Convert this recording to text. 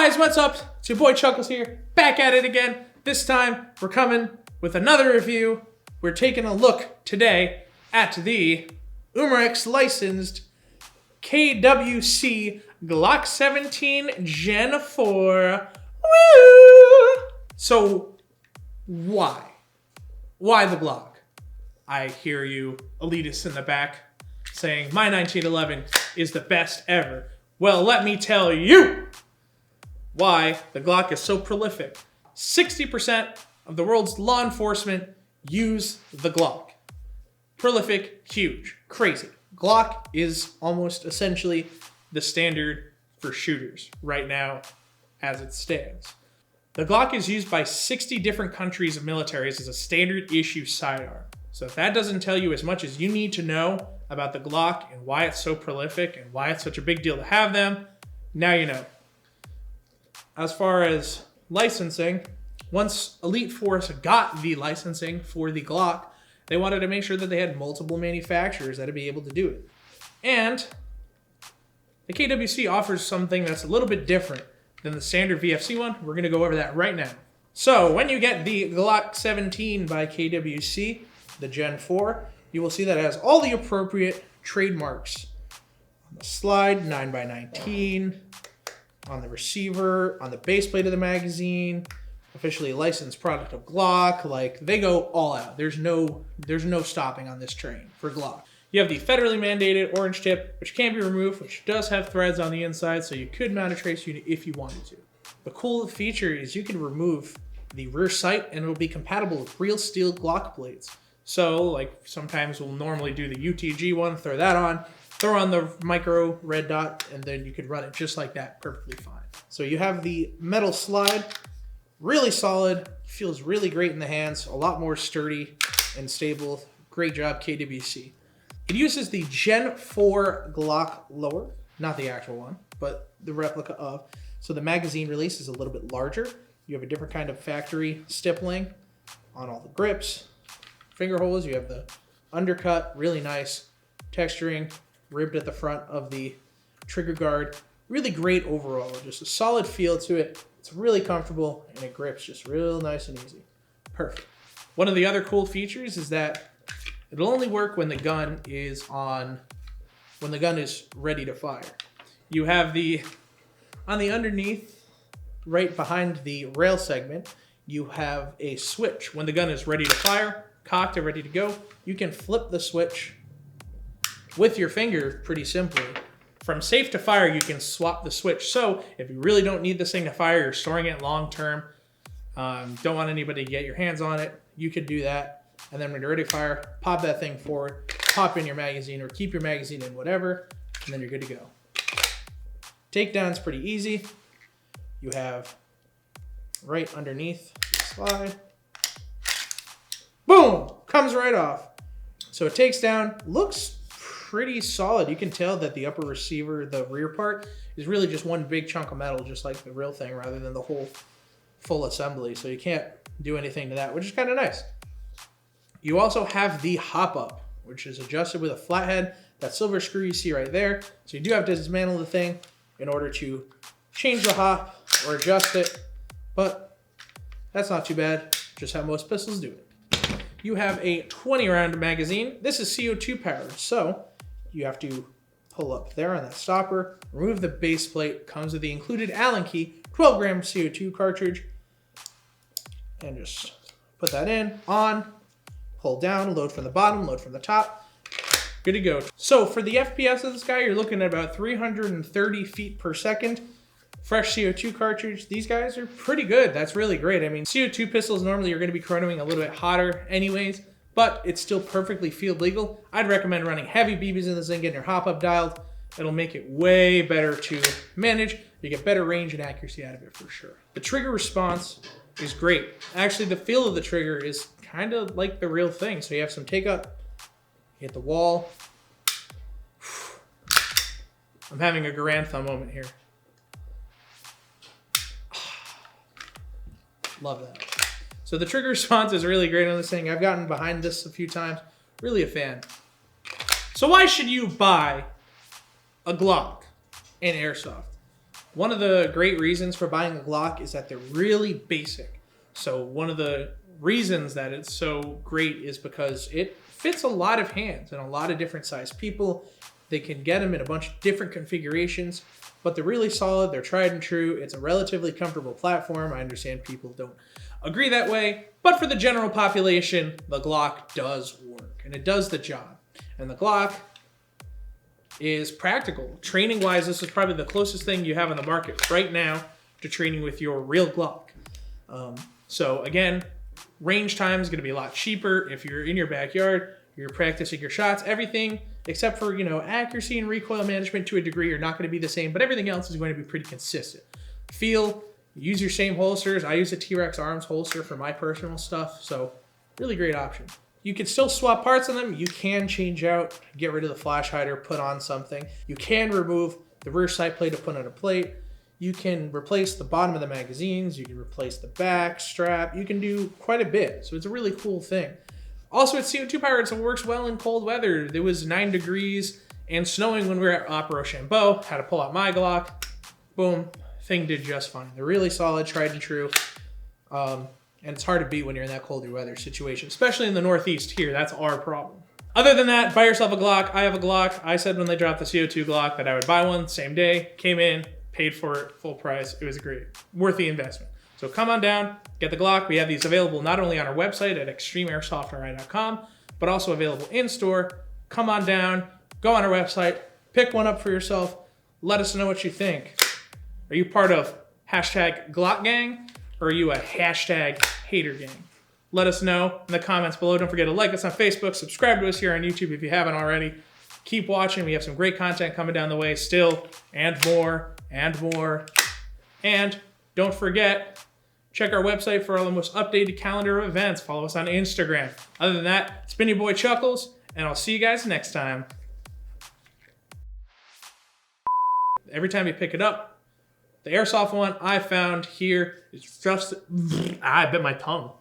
Guys, what's up? It's your boy Chuckles here, back at it again. This time, we're coming with another review. We're taking a look today at the Umarex licensed KWC Glock 17 Gen 4. Woo! So, why? Why the Glock? I hear you elitists in the back saying, my 1911 is the best ever. Well, let me tell you why the Glock is so prolific. 60% of the world's law enforcement use the Glock. Prolific, huge, crazy. Glock is almost essentially the standard for shooters right now as it stands. The Glock is used by 60 different countries and militaries as a standard issue sidearm. So if that doesn't tell you as much as you need to know about the Glock and why it's so prolific and why it's such a big deal to have them, now you know. As far as licensing, once Elite Force got the licensing for the Glock, they wanted to make sure that they had multiple manufacturers that would be able to do it. And the KWC offers something that's a little bit different than the standard VFC one. We're going to go over that right now. So when you get the Glock 17 by KWC, the Gen 4, you will see that it has all the appropriate trademarks. On the slide, 9x19, on the receiver, on the base plate of the magazine, officially licensed product of Glock. Like, they go all out. There's no stopping on this train for Glock. You have the federally mandated orange tip, which can be removed, which does have threads on the inside, so you could mount a trace unit if you wanted to. The cool feature is you can remove the rear sight and it will be compatible with real steel Glock blades. So, like, sometimes we'll normally do the UTG one, throw that on, throw on the micro red dot, and then you could run it just like that, perfectly fine. So you have the metal slide, really solid, feels really great in the hands, a lot more sturdy and stable. Great job, KWC. It uses the Gen 4 Glock lower, not the actual one, but the replica of. So the magazine release is a little bit larger. You have a different kind of factory stippling on all the grips. Finger holes, you have the undercut, really nice texturing, ribbed at the front of the trigger guard. Really great overall, just a solid feel to it. It's really comfortable and it grips just real nice and easy. Perfect. One of the other cool features is that it'll only work when the gun is ready to fire. You have on the underneath, right behind the rail segment, you have a switch. When the gun is ready to fire, cocked and ready to go, you can flip the switch with your finger pretty simply. From safe to fire, you can swap the switch. So if you really don't need this thing to fire, you're storing it long term, don't want anybody to get your hands on it, you could do that. And then when you're ready to fire, pop that thing forward, pop in your magazine or keep your magazine in whatever, and then you're good to go. Takedown's pretty easy. You have right underneath the slide. Boom! Comes right off. So it takes down, looks pretty solid. You can tell that the upper receiver, the rear part, is really just one big chunk of metal, just like the real thing, rather than the whole full assembly. So you can't do anything to that, which is kind of nice. You also have the hop up, which is adjusted with a flathead. That silver screw you see right there. So you do have to dismantle the thing in order to change the hop or adjust it, but that's not too bad. Just how most pistols do it. You have a 20 round magazine. This is CO2 powered, so you have to pull up there on that stopper, remove the base plate, comes with the included Allen key, 12 gram CO2 cartridge, and just put that in, on, pull down, load from the bottom, load from the top, good to go. So for the FPS of this guy, you're looking at about 330 feet per second. Fresh CO2 cartridge. These guys are pretty good. That's really great. I mean, CO2 pistols normally you're going to be chronoing a little bit hotter anyways, but it's still perfectly field legal. I'd recommend running heavy BBs in this thing, getting your hop up dialed. It'll make it way better to manage. You get better range and accuracy out of it for sure. The trigger response is great. Actually, the feel of the trigger is kind of like the real thing. So you have some take up, you hit the wall. I'm having a grand thumb moment here. Love that. So the trigger response is really great on this thing. I've gotten behind this a few times. Really a fan. So why should you buy a Glock in Airsoft? One of the great reasons for buying a Glock is that they're really basic. So one of the reasons that it's so great is because it fits a lot of hands and a lot of different size people. They can get them in a bunch of different configurations, but they're really solid. They're tried and true. It's a relatively comfortable platform. I understand people don't agree that way, but for the general population, the Glock does work and it does the job. And the Glock is practical. Training wise, this is probably the closest thing you have on the market right now to training with your real Glock. So again, range time is going to be a lot cheaper if you're in your backyard, you're practicing your shots, everything except for, accuracy and recoil management to a degree are not going to be the same, but everything else is going to be pretty consistent. Feel, use your same holsters. I use a T-Rex Arms holster for my personal stuff, so really great option. You can still swap parts on them. You can change out, get rid of the flash hider, put on something. You can remove the rear sight plate to put on a plate. You can replace the bottom of the magazines. You can replace the back strap. You can do quite a bit. So it's a really cool thing. Also, it's CO2 powered, so it works well in cold weather. It was 9 degrees and snowing when we were at Opera Rochambeau. Had to pull out my Glock. Boom. Thing did just fine. They're really solid, tried and true. And it's hard to beat when you're in that colder weather situation, especially in the Northeast here. That's our problem. Other than that, buy yourself a Glock. I have a Glock. I said when they dropped the CO2 Glock that I would buy one same day. Came in, paid for it, full price. It was great. Worth the investment. So come on down, get the Glock. We have these available not only on our website at extremeairsoftri.com, but also available in store. Come on down, go on our website, pick one up for yourself. Let us know what you think. Are you part of hashtag Glock Gang or are you a hashtag Hater Gang? Let us know in the comments below. Don't forget to like us on Facebook, subscribe to us here on YouTube if you haven't already. Keep watching. We have some great content coming down the way still, and more, and more. And don't forget, check our website for our most updated calendar of events. Follow us on Instagram. Other than that, it's been your boy Chuckles, and I'll see you guys next time. Every time you pick it up, the Airsoft one I found here is just... I bit my tongue.